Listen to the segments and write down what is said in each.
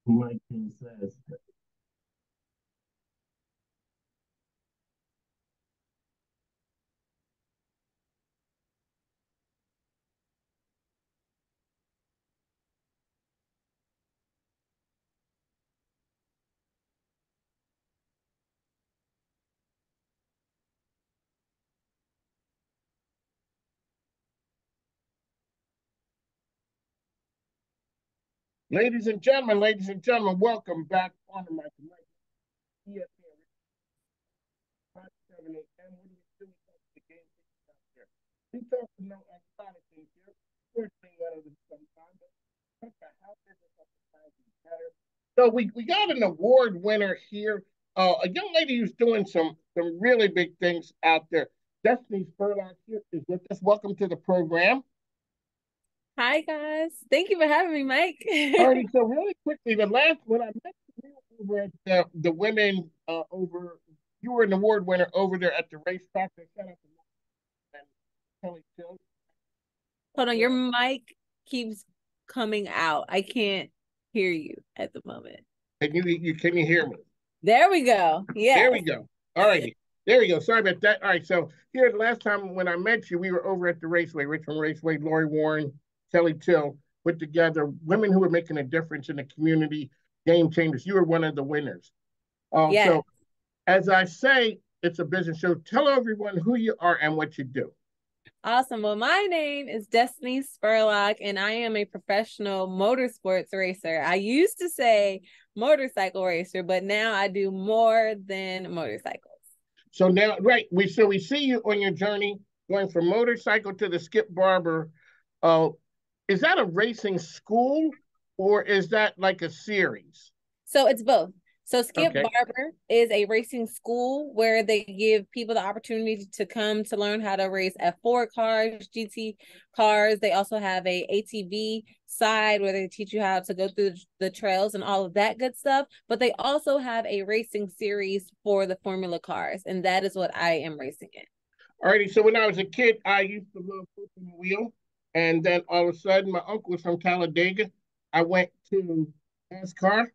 Mike King says. Ladies and gentlemen, welcome back on the mic. ESPN 7 a.m. What are we doing the game out here? We talk about a lot of things here. Fortunately, one of them sometimes, but talk about how business is better. So we got an award winner here, a young lady who's doing some really big things out there. Dystany Spurlock here is with us. Welcome to the program. Hi guys. Thank you for having me, Mike. Alrighty, so really quickly, the last when I met you over at the women over, you were an award winner over there at the racetrack. They set up and Kelly Jones. Hold on, your mic keeps coming out. I can't hear you at the moment. Can you hear me? There we go. There Yes. we go. All righty. There we go. Sorry about that. All right. So here the last time when I met you, we were over at the Raceway, Richmond Raceway. Lori Warren, Kelly Till put together women who were making a difference in the community, game changers. You were one of the winners. Yes. So as I say, it's a business show. Tell everyone who you are and what you do. Awesome. Well, my name is Dystany Spurlock, and I am a professional motorsports racer. I used to say motorcycle racer, but now I do more than motorcycles. So now, right, we see you on your journey going from motorcycle to the Skip Barber. Uh, is that a racing school or is that like a series? So it's both. So Skip Okay. Barber is a racing school where they give people the opportunity to come to learn how to race F4 cars, GT cars. They also have a ATV side where they teach you how to go through the trails and all of that good stuff. But they also have a racing series for the Formula cars, and that is what I am racing in. Alrighty. So when I was a kid, I used to love open wheel, and then all of a sudden, my uncle was from Talladega. I went to NASCAR,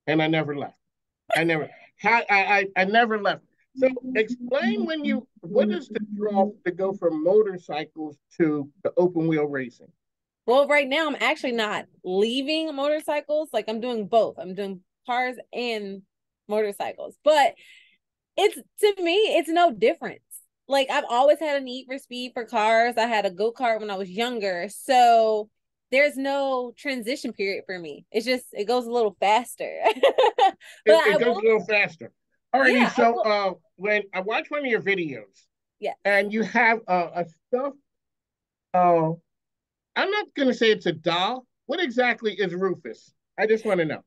and I never left. I never, I never left. So explain when you, what is the draw to go from motorcycles to the open wheel racing? Well, right now I'm actually not leaving motorcycles. Like I'm doing both. I'm doing cars and motorcycles. But it's to me, it's no difference. Like I've always had a need for speed for cars. I had a go-kart when I was younger. So there's no transition period for me. It's just it goes a little faster. But I It goes a will, little faster. Alrighty, yeah, I so will, when I watch one of your videos yeah. and you have a stuffed, uh, I'm not going to say it's a doll. What exactly is Rufus? I just want to know.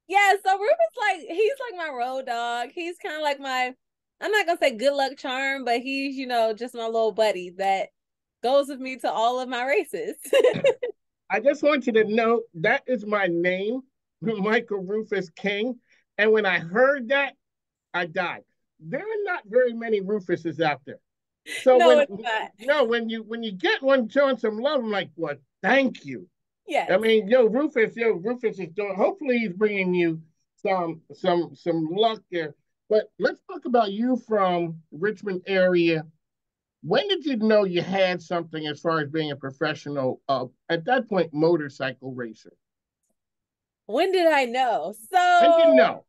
Yeah, so Ruben's like he's like my road dog. He's kind of like my I'm not gonna say good luck charm, but he's, just my little buddy that goes with me to all of my races. I just want you to know that is my name, Michael Rufus King. And when I heard that, I died. There are not very many Rufuses out there. So No, when it's not. no, when you get one showing some love, I'm like, well, thank you. I Yes. mean, Rufus is doing. Hopefully, he's bringing you some luck there. But let's talk about you from Richmond area. When did you know you had something as far as being a professional? At that point, motorcycle racer. When did I know? When did you So know?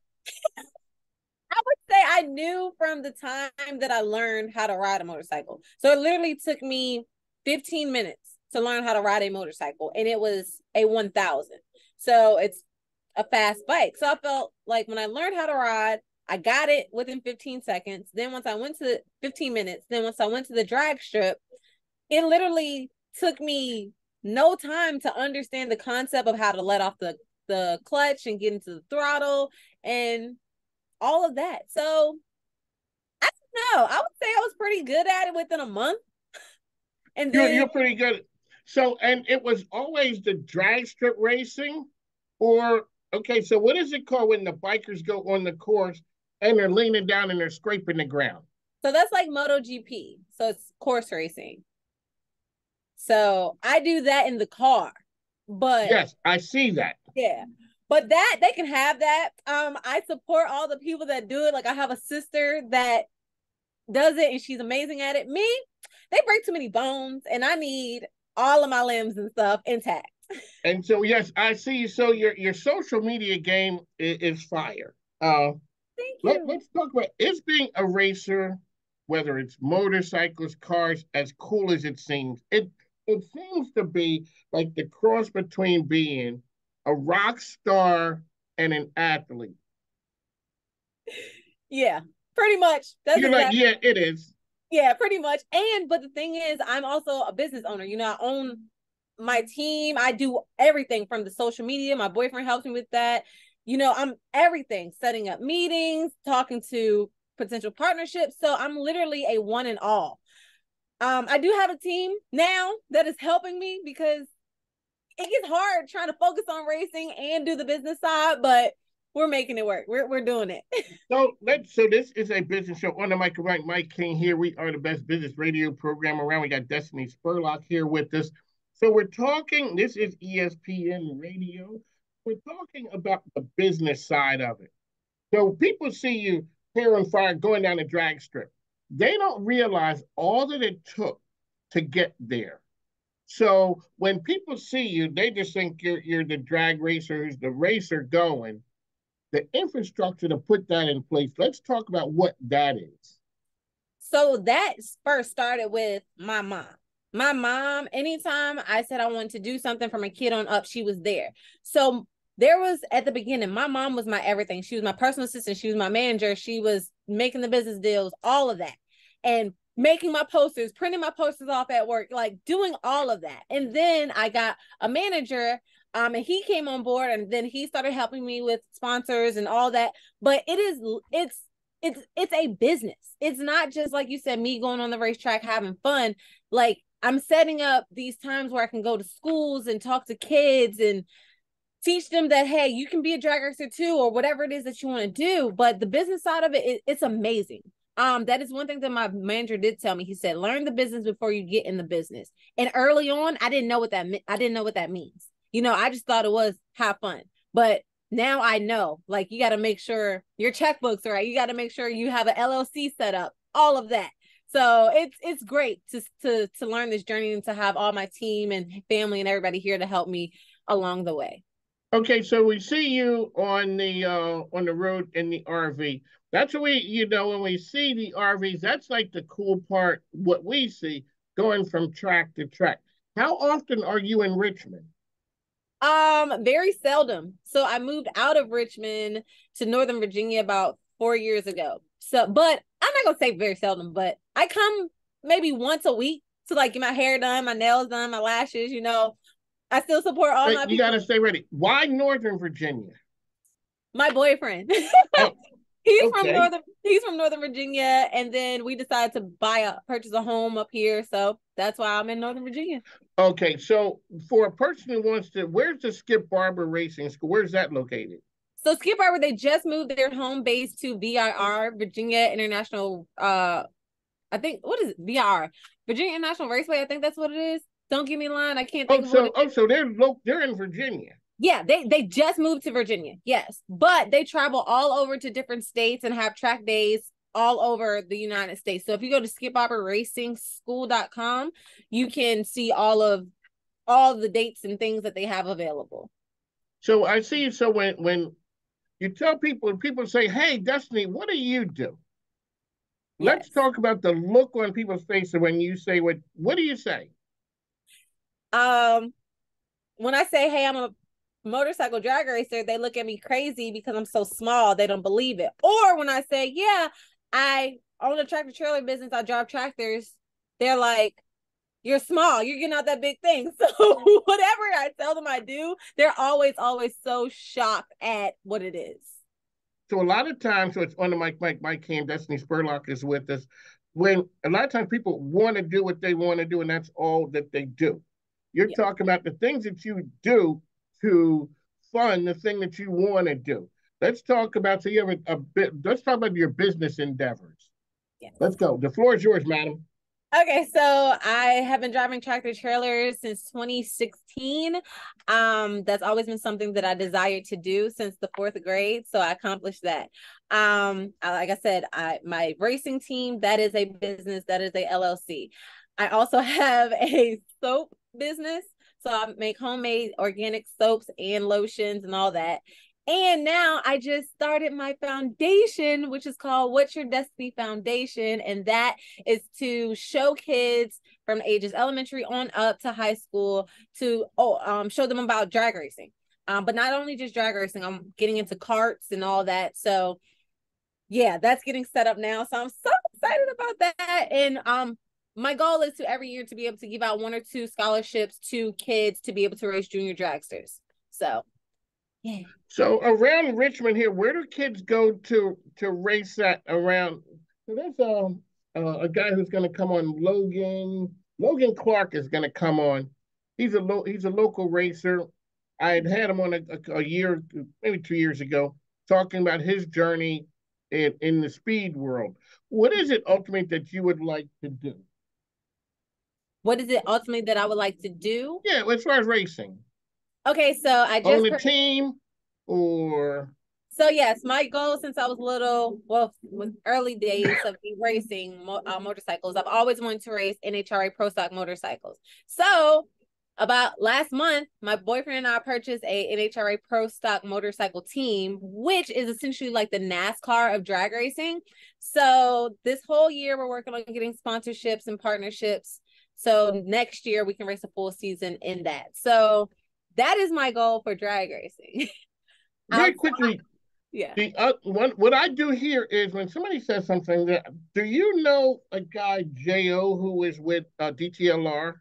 I would say I knew from the time that I learned how to ride a motorcycle. So it literally took me 15 minutes to learn how to ride a motorcycle, and it was a 1000. So it's a fast bike. So I felt like when I learned how to ride, I got it within 15 seconds. Then once I went to 15 minutes, then once I went to the drag strip, it literally took me no time to understand the concept of how to let off the clutch and get into the throttle and all of that. So I don't know. I would say I was pretty good at it within a month. And then You're pretty good. So, and it was always the drag strip racing, or okay. So, what is it called when the bikers go on the course and they're leaning down and they're scraping the ground? so that's like MotoGP. So it's course racing. So I do that in the car. But Yes, I see that. yeah. but that they can have that. I support all the people that do it. Like I have a sister that does it and she's amazing at it. Me, they break too many bones and I need all of my limbs and stuff intact. And so, yes, I see. So your social media game is fire. Thank Let, you. let's talk about is being a racer, whether it's motorcycles, cars, as cool as it seems. It seems to be like the cross between being a rock star and an athlete. Yeah, pretty much. That's You're like, exactly. yeah, it is. Yeah, pretty much. And but the thing is, I'm also a business owner. You know, I own my team. I do everything from the social media. My boyfriend helps me with that. You know, I'm everything, setting up meetings, talking to potential partnerships. So I'm literally a one and all. I do have a team now that is helping me because it gets hard trying to focus on racing and do the business side, but we're making it work. We're doing it. So this is a business show on the mic. Right, Mike King here. We are the best business radio program around. We got Dystany Spurlock here with us. So we're talking. This is ESPN Radio. We're talking about the business side of it. So people see you here on fire going down the drag strip. They don't realize all that it took to get there. So when people see you, they just think you're the drag racer who's the racer going. The infrastructure to put that in place. Let's talk about what that is. So that first started with my mom. My mom, anytime I said I wanted to do something from a kid on up, she was there. So there was at the beginning, my mom was my everything. She was my personal assistant. She was my manager. She was making the business deals, all of that. And making my posters, printing my posters off at work, like doing all of that. And then I got a manager and he came on board and then he started helping me with sponsors and all that. But it's a business. It's not just like you said, me going on the racetrack having fun. Like I'm setting up these times where I can go to schools and talk to kids and teach them that hey, you can be a drag racer too, or whatever it is that you want to do. But the business side of it's amazing. That is one thing that my manager did tell me. He said, learn the business before you get in the business. And early on, I didn't know what that meant. I didn't know what that means. You know, I just thought it was have fun. But now I know, like, you got to make sure your checkbooks are right. You got to make sure you have an LLC set up, all of that. So it's great to learn this journey and to have all my team and family and everybody here to help me along the way. Okay, so we see you on the road in the RV. That's what when we see the RVs, that's like the cool part, what we see going from track to track. How often are you in Richmond? Very seldom. So I moved out of Richmond to Northern Virginia about 4 years ago. So, but I'm not gonna say very seldom, but I come maybe once a week to like get my hair done, my nails done, my lashes, you know. I still support all Wait, my you people. got to stay ready. Why Northern Virginia? My boyfriend. Oh, okay. He's from Northern Virginia, and then we decided to purchase a home up here. So that's why I'm in Northern Virginia. Okay, so for a person who wants to, where's the Skip Barber Racing School? Where's that located? So Skip Barber, they just moved their home base to VIR, Virginia International. I think what is it? VIR, Virginia International Raceway. I think that's what it is. Don't give me a line. I can't think of what it is. So they're in Virginia. Yeah, they just moved to Virginia. Yes, but they travel all over to different states and have track days all over the United States. So if you go to skipbarberracingschool.com, you can see all the dates and things that they have available. So I see. So when you tell people, people say, "Hey, Dystany, what do you do?" Let's Yes. talk about the look on people's faces when you say what do you say? When I say, "Hey, I'm a motorcycle drag racer," they look at me crazy because I'm so small. They don't believe it. Or when I say, "Yeah, I own a tractor trailer business. I drive tractors," they're like, "You're small. You're getting out that big thing." So whatever I tell them I do, they're always so shocked at what it is. So a lot of times, so it's on the mic, Mike Cam, Dystany Spurlock is with us. When a lot of times people want to do what they want to do, and that's all that they do. You're Yeah. talking about the things that you do to fund the thing that you want to do. Let's talk about so you have a bit. Let's talk about your business endeavors. Yes. Let's go. The floor is yours, madam. Okay, so I have been driving tractor trailers since 2016. That's always been something that I desired to do since the fourth grade. So I accomplished that. Like I said, my racing team, that is a business, that is a LLC. I also have a soap business. So I make homemade organic soaps and lotions and all that. And now I just started my foundation, which is called What's Your Destiny Foundation. And that is to show kids from ages elementary on up to high school to show them about drag racing. But not only just drag racing, I'm getting into karts and all that. So yeah, that's getting set up now. So I'm so excited about that. And my goal is to every year to be able to give out 1 or 2 scholarships to kids to be able to race junior dragsters. So yeah. So around Richmond here, where do kids go to race at around? So there's a guy who's going to come on. Logan Clark is going to come on. He's a local racer. I had him on a year, maybe 2 years ago, talking about his journey in the speed world. What is it ultimately that you would like to do? What is it ultimately that I would like to do? Yeah, as far as racing, Okay, so I own just a team or so yes, my goal since I was little, well, with early days of me racing motorcycles, I've always wanted to race NHRA Pro Stock motorcycles. So about last month, my boyfriend and I purchased a NHRA Pro Stock motorcycle team, which is essentially like the NASCAR of drag racing. So this whole year, we're working on getting sponsorships and partnerships. So next year, we can race a full season in that. So that is my goal for drag racing. very quickly. Yeah. What I do here is when somebody says something that, do you know a guy Jo who is with DTLR?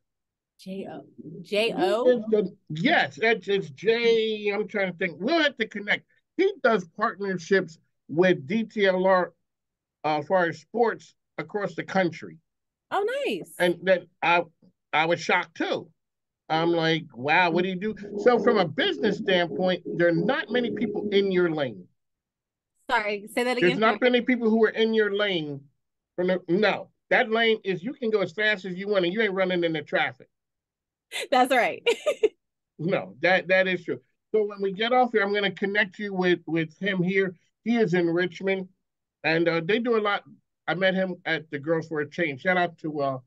Jo. He Jo. is the yes, it's J. I'm trying to think. We'll have to connect. He does partnerships with DTLR as far as sports across the country, Oh, nice. and that I was shocked too. I'm like, wow, what do you do? So from a business standpoint, there are not many people in your lane. Sorry, say that There's again. not many people who are in your lane. No, that lane is you can go as fast as you want and you ain't running into traffic. That's right. No, that is true. So when we get off here, I'm going to connect you with him here. He is in Richmond, and they do a lot. I met him at the Girls for a Change. Shout out to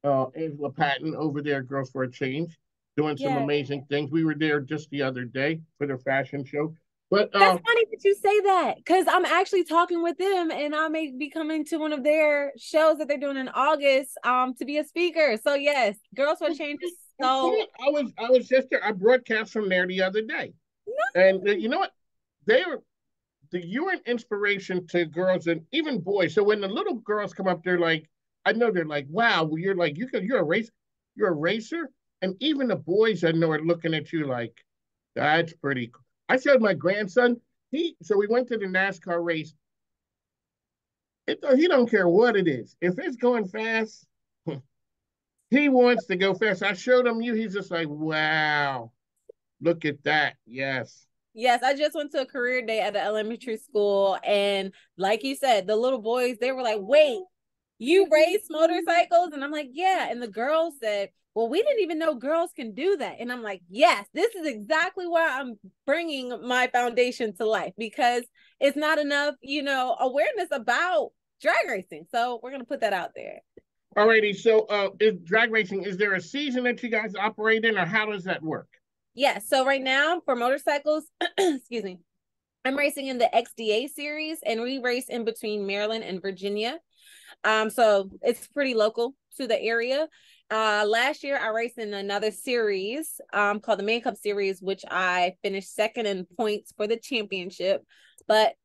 Angela Patton over there, Girls for a Change, doing some Yeah. amazing things. We were there just the other day for their fashion show. But That's funny that you say that because I'm actually talking with them and I may be coming to one of their shows that they're doing in August to be a speaker. So yes, Girls for Change is so I was just there. I broadcast from there the other day, and you know what? They were you were an inspiration to girls and even boys. So when the little girls come up, they're like, I know they're like, wow, well, you're like you're a racer, and even the boys I know are looking at you like that's pretty cool. I showed my grandson. So we went to the NASCAR race. He don't care what it is. If it's going fast, he wants to go fast. I showed him you. He's just like, wow, look at that. Yes. yes, I just went to a career day at the elementary school and like you said, the little boys, they were like, wait, you race motorcycles? And I'm like, yeah. And the girls said, well, we didn't even know girls can do that. And I'm like, yes, this is exactly why I'm bringing my foundation to life because it's not enough, awareness about drag racing. So we're going to put that out there. Alrighty. So, is drag racing? Is there a season that you guys operate in, or how does that work? Yeah. So right now for motorcycles, excuse me, I'm racing in the XDA series and we race in between Maryland and Virginia. So it's pretty local to the area. Last year I raced in another series called the Man Cup Series, which I finished second in points for the championship. But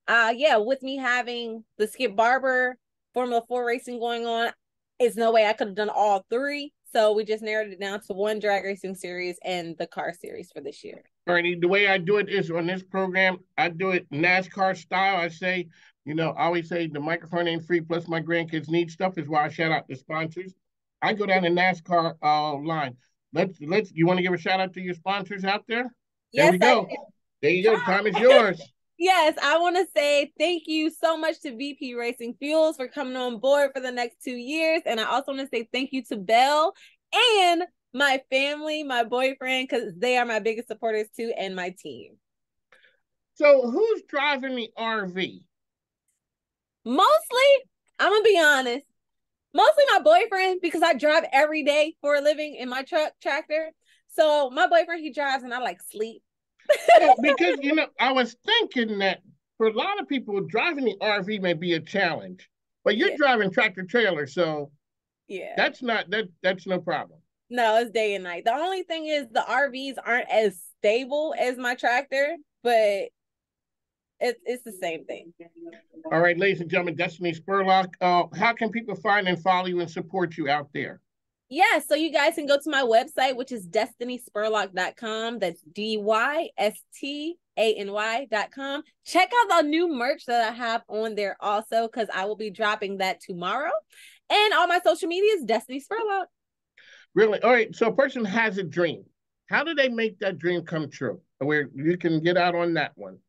yeah, with me having the Skip Barber Formula 4 racing going on, it's no way I could have done all three. So we just narrowed it down to one drag racing series and the car series for this year. Alrighty. The way I do it is on this program, I do it NASCAR style. I say, I always say the microphone ain't free, plus my grandkids need stuff, is why I shout out the sponsors. I go down the NASCAR line. You want to give a shout out to your sponsors out there? There Yes, we go. There you go. Time is yours. Yes, I want to say thank you so much to VP Racing Fuels for coming on board for the next 2 years. And I also want to say thank you to Belle and my family, my boyfriend, because they are my biggest supporters too, and my team. So who's driving the RV? Mostly, I'm going to be honest, mostly my boyfriend, because I drive every day for a living in my truck tractor. So my boyfriend, he drives and I like sleep. Well, because I was thinking that for a lot of people, driving the RV may be a challenge, but you're Yeah. driving tractor trailer, so Yeah. that's no problem. No, it's day and night. The only thing is the RVs aren't as stable as my tractor, but it's the same thing. All right, ladies and gentlemen, Dystany Spurlock. How can people find and follow you and support you out there? Yeah, so you guys can go to my website, which is dystanysspurlock.com. That's DYSTANY.com. Check out the new merch that I have on there also, because I will be dropping that tomorrow. And all my social media is Dystany Spurlock. Really? All right. So a person has a dream. How do they make that dream come true? Where you can get out on that one.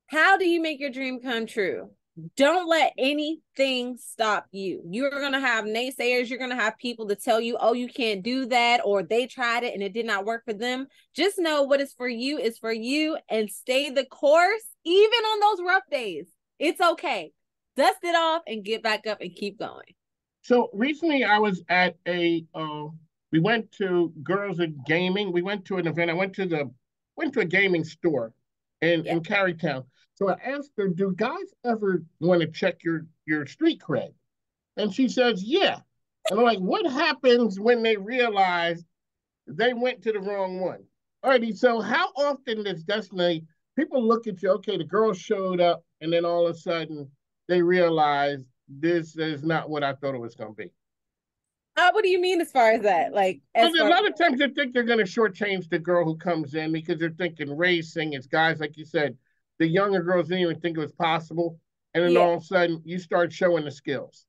How do you make your dream come true? Don't let anything stop you. You're going to have naysayers. You're going to have people to tell you, oh, you can't do that, or they tried it and it did not work for them. Just know what is for you is for you, and stay the course, even on those rough days. It's okay. Dust it off and get back up and keep going. So recently I was at we went to Girls and Gaming. We went to an event. I went to a gaming store in Carytown. So I asked her, do guys ever want to check your street cred? And she says, yeah. And I'm like, what happens when they realize they went to the wrong one? Alrighty, so how often does Dystany, people look at you, okay, the girl showed up, and then all of a sudden they realize this is not what I thought it was going to be? What do you mean as far as that? Like, Well, a lot of times they think they're going to shortchange the girl who comes in because they're thinking racing. It's guys, like you said, the younger girls didn't even think it was possible. And then all of a sudden you start showing the skills.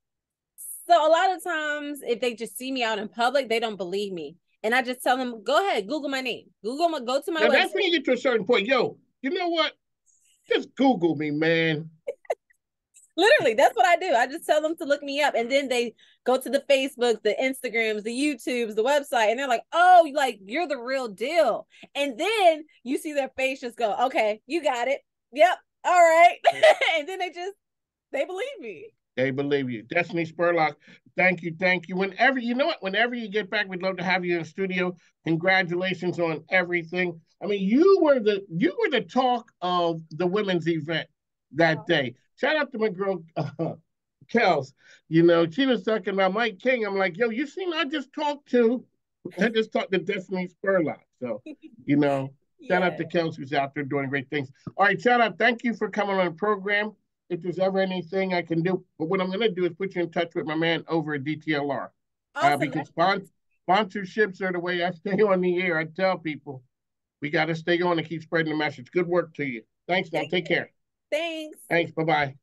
So a lot of times, if they just see me out in public, they don't believe me. And I just tell them, go ahead, Google my name. Go to my Now, website. that's when you get to a certain point. Yo, you know what? Just Google me, man. Literally, that's what I do. I just tell them to look me up. And then they go to the Facebook, the Instagrams, the YouTubes, the website, and they're like, oh, like, you're the real deal. And then you see their face just go, okay, you got it. Yep. All right. And then they believe me. They believe you. Dystany Spurlock, thank you, thank you. Whenever whenever you get back, we'd love to have you in the studio. Congratulations on everything. I mean, you were the talk of the women's event that day. Shout out to my girl Kels. She was talking about Mike King. I'm like, yo, you seen I just talked to Dystany Spurlock. So, shout out to Kels, who's out there doing great things. All right, shout out. Thank you for coming on the program. If there's ever anything I can do, but what I'm going to do is put you in touch with my man over at DTLR. Awesome. Because sponsorships are the way I stay on the air. I tell people we got to stay on and keep spreading the message. Good work to you. Thanks now. Take care. Thanks. Thanks. Bye-bye.